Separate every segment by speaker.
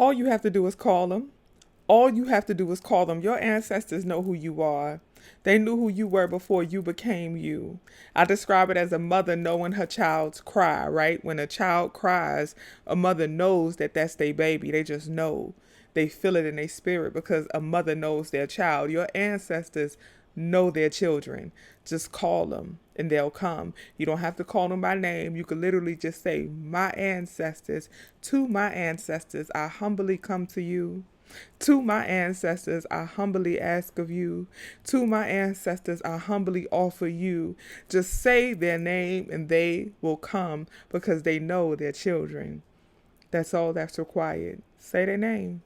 Speaker 1: All you have to do is call them. All you have to do is call them. Your ancestors know who you are. They knew who you were before you became you. I describe it as a mother knowing her child's cry, right? When a child cries, a mother knows that that's their baby. They just know. They feel it in their spirit because a mother knows their child. Your ancestors know their children. Just call them and they'll come. You don't have to call them by name. You could literally just say, my ancestors, to my ancestors, I humbly come to you. To my ancestors, I humbly ask of you. To my ancestors, I humbly offer you. Just say their name and they will come because they know their children. That's all that's required. Say their name.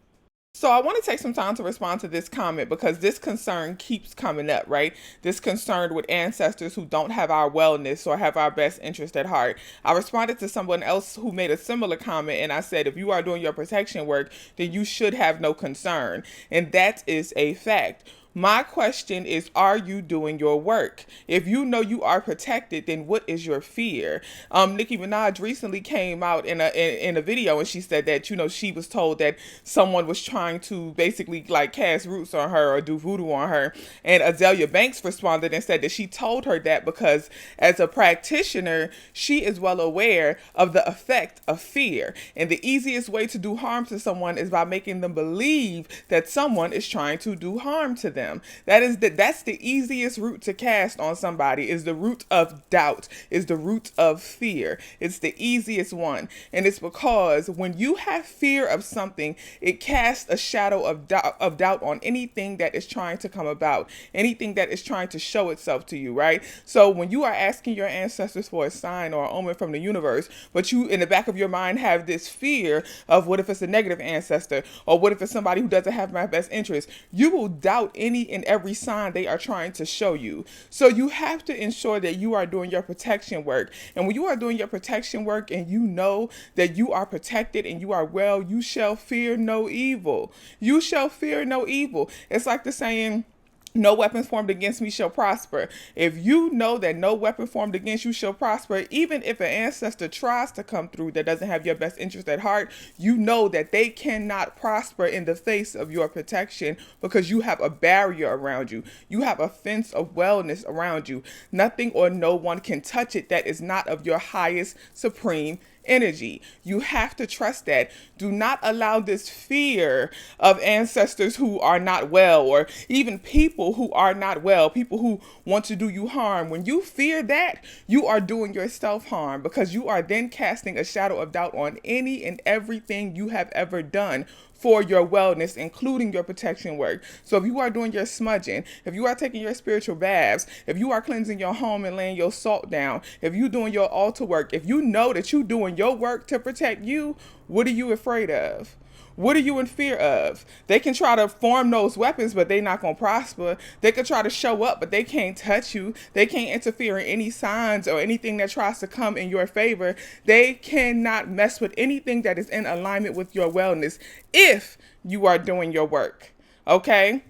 Speaker 1: So I want to take some time to respond to this comment because this concern keeps coming up, right? This concern with ancestors who don't have our wellness or have our best interest at heart. I responded to someone else who made a similar comment and I said, if you are doing your protection work, then you should have no concern. And that is a fact. My question is, are you doing your work? If you know you are protected, then what is your fear? Nicki Minaj recently came out in a video and she said that, she was told that someone was trying to basically like cast roots on her or do voodoo on her. And Azalea Banks responded and said that she told her that because as a practitioner, she is well aware of the effect of fear. And the easiest way to do harm to someone is by making them believe that someone is trying to do harm to them. That's the easiest root to cast on somebody, is the root of doubt, is the root of fear. It's the easiest one. And it's because when you have fear of something, it casts a shadow of doubt on anything that is trying to come about, anything that is trying to show itself to you, right? So when you are asking your ancestors for a sign or an omen from the universe, but you in the back of your mind have this fear of what if it's a negative ancestor, or what if it's somebody who doesn't have my best interest, you will doubt any and every sign they are trying to show you. So you have to ensure that you are doing your protection work. And when you are doing your protection work and you know that you are protected and you are well, you shall fear no evil. You shall fear no evil. It's like the saying, no weapon formed against me shall prosper. If you know that no weapon formed against you shall prosper, even if an ancestor tries to come through that doesn't have your best interest at heart, you know that they cannot prosper in the face of your protection because you have a barrier around you. You have a fence of wellness around you. Nothing or no one can touch it that is not of your highest supreme energy. You have to trust that. Do not allow this fear of ancestors who are not well, or even people who are not well, people who want to do you harm. When you fear that, you are doing yourself harm because you are then casting a shadow of doubt on any and everything you have ever done for your wellness, including your protection work. So if you are doing your smudging, if you are taking your spiritual baths, if you are cleansing your home and laying your salt down, if you're doing your altar work, if you know that you're doing your work to protect you, what are you afraid of? What are you in fear of? They can try to form those weapons, but they're not going to prosper. They can try to show up, but they can't touch you. They can't interfere in any signs or anything that tries to come in your favor. They cannot mess with anything that is in alignment with your wellness if you are doing your work. Okay?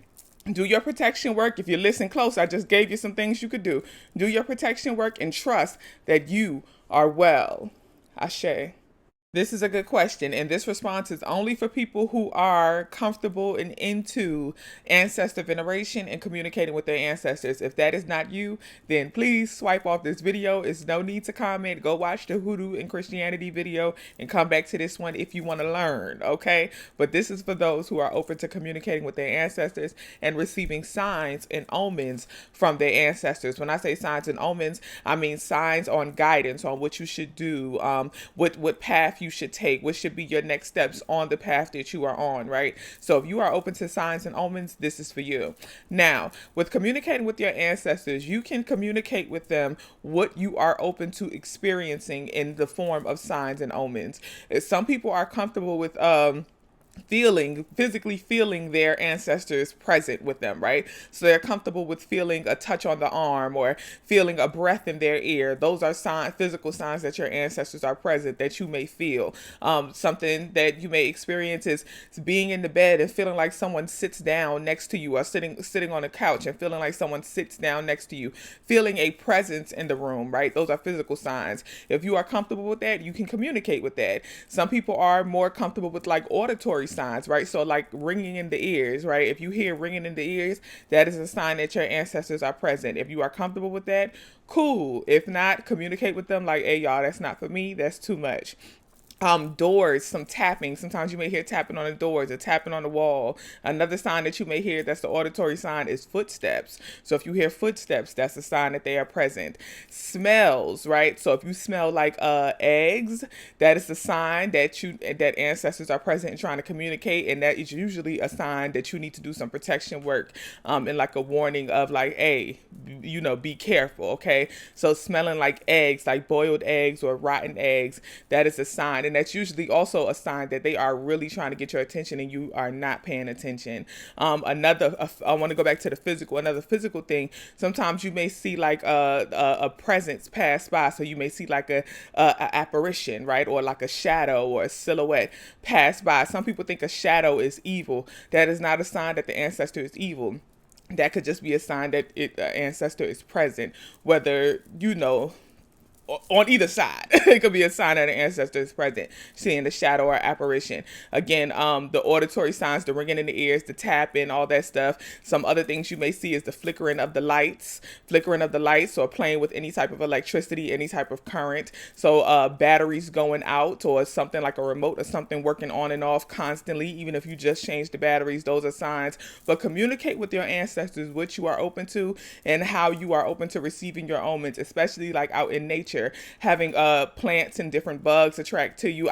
Speaker 1: Do your protection work. If you listen close, I just gave you some things you could do. Do your protection work and trust that you are well. Ashe. This is a good question, and this response is only for people who are comfortable and into ancestor veneration and communicating with their ancestors. If that is not you, then please swipe off this video. It's no need to comment. Go watch the Hoodoo and Christianity video and come back to this one if you want to learn, okay? But this is for those who are open to communicating with their ancestors and receiving signs and omens from their ancestors. When I say signs and omens, I mean signs on guidance on what you should do, what path you should take, what should be your next steps on the path that you are on, right? So if you are open to signs and omens, this is for you. Now, with communicating with your ancestors, you can communicate with them what you are open to experiencing in the form of signs and omens. Some people are comfortable with physically feeling their ancestors present with them, right? So they're comfortable with feeling a touch on the arm or feeling a breath in their ear. Those are physical signs that your ancestors are present that you may feel. Something that you may experience is being in the bed and feeling like someone sits down next to you, or sitting on a couch and feeling like someone sits down next to you, feeling a presence in the room, right? Those are physical signs. If you are comfortable with that, you can communicate with that. Some people are more comfortable with like auditory auditory signs, right? So like ringing in the ears, right? If you hear ringing in the ears, that is a sign that your ancestors are present. If you are comfortable with that, cool. If not, communicate with them like, hey, y'all, that's not for me. That's too much. Doors, some tapping. Sometimes you may hear tapping on the doors or tapping on the wall. Another sign that you may hear, that's the auditory sign, is footsteps. So if you hear footsteps, that's a sign that they are present. Smells, right? So if you smell like eggs, that is the sign that ancestors are present and trying to communicate, and that is usually a sign that you need to do some protection work, and like a warning of like, hey, be careful, okay? So smelling like eggs, like boiled eggs or rotten eggs, that is a sign. And that's usually also a sign that they are really trying to get your attention and you are not paying attention. I want to go back to the physical. Another physical thing, sometimes you may see like a presence pass by. So you may see like a apparition, right? Or like a shadow or a silhouette pass by. Some people think a shadow is evil. That is not a sign that the ancestor is evil. That could just be a sign that ancestor is present, whether on either side. It could be a sign that an ancestor is present, seeing the shadow or apparition. Again, the auditory signs, the ringing in the ears, the tapping, all that stuff. Some other things you may see is the flickering of the lights, or playing with any type of electricity, any type of current. So batteries going out, or something like a remote or something working on and off constantly, even if you just change the batteries, those are signs. But communicate with your ancestors what you are open to and how you are open to receiving your omens, especially like out in nature, having plants and different bugs attract to you.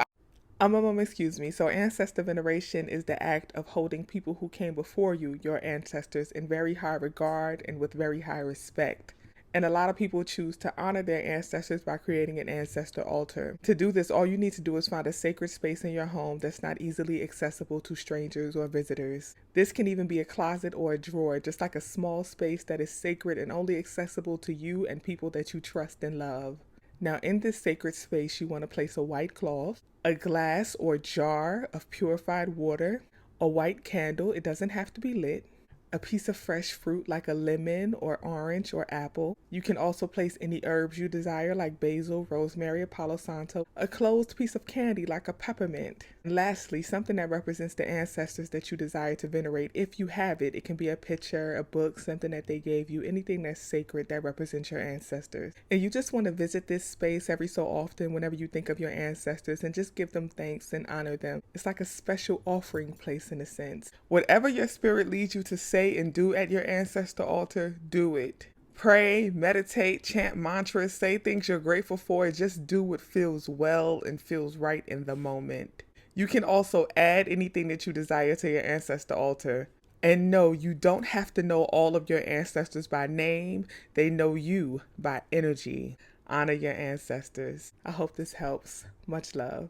Speaker 1: Excuse me. So ancestor veneration is the act of holding people who came before you, your ancestors, in very high regard and with very high respect. And a lot of people choose to honor their ancestors by creating an ancestor altar. To do this, all you need to do is find a sacred space in your home that's not easily accessible to strangers or visitors. This can even be a closet or a drawer, just like a small space that is sacred and only accessible to you and people that you trust and love. Now, in this sacred space, you want to place a white cloth, a glass or jar of purified water, a white candle, it doesn't have to be lit, a piece of fresh fruit like a lemon or orange or apple. You can also place any herbs you desire like basil, rosemary, or palo santo, a closed piece of candy like a peppermint. And lastly, something that represents the ancestors that you desire to venerate. If you have it, it can be a picture, a book, something that they gave you, anything that's sacred that represents your ancestors. And you just want to visit this space every so often whenever you think of your ancestors and just give them thanks and honor them. It's like a special offering place in a sense. Whatever your spirit leads you to say and do at your ancestor altar, do it. Pray, meditate, chant mantras, say things you're grateful for. Just do what feels well and feels right in the moment. You can also add anything that you desire to your ancestor altar. And no, you don't have to know all of your ancestors by name. They know you by energy. Honor your ancestors. I hope this helps. Much love.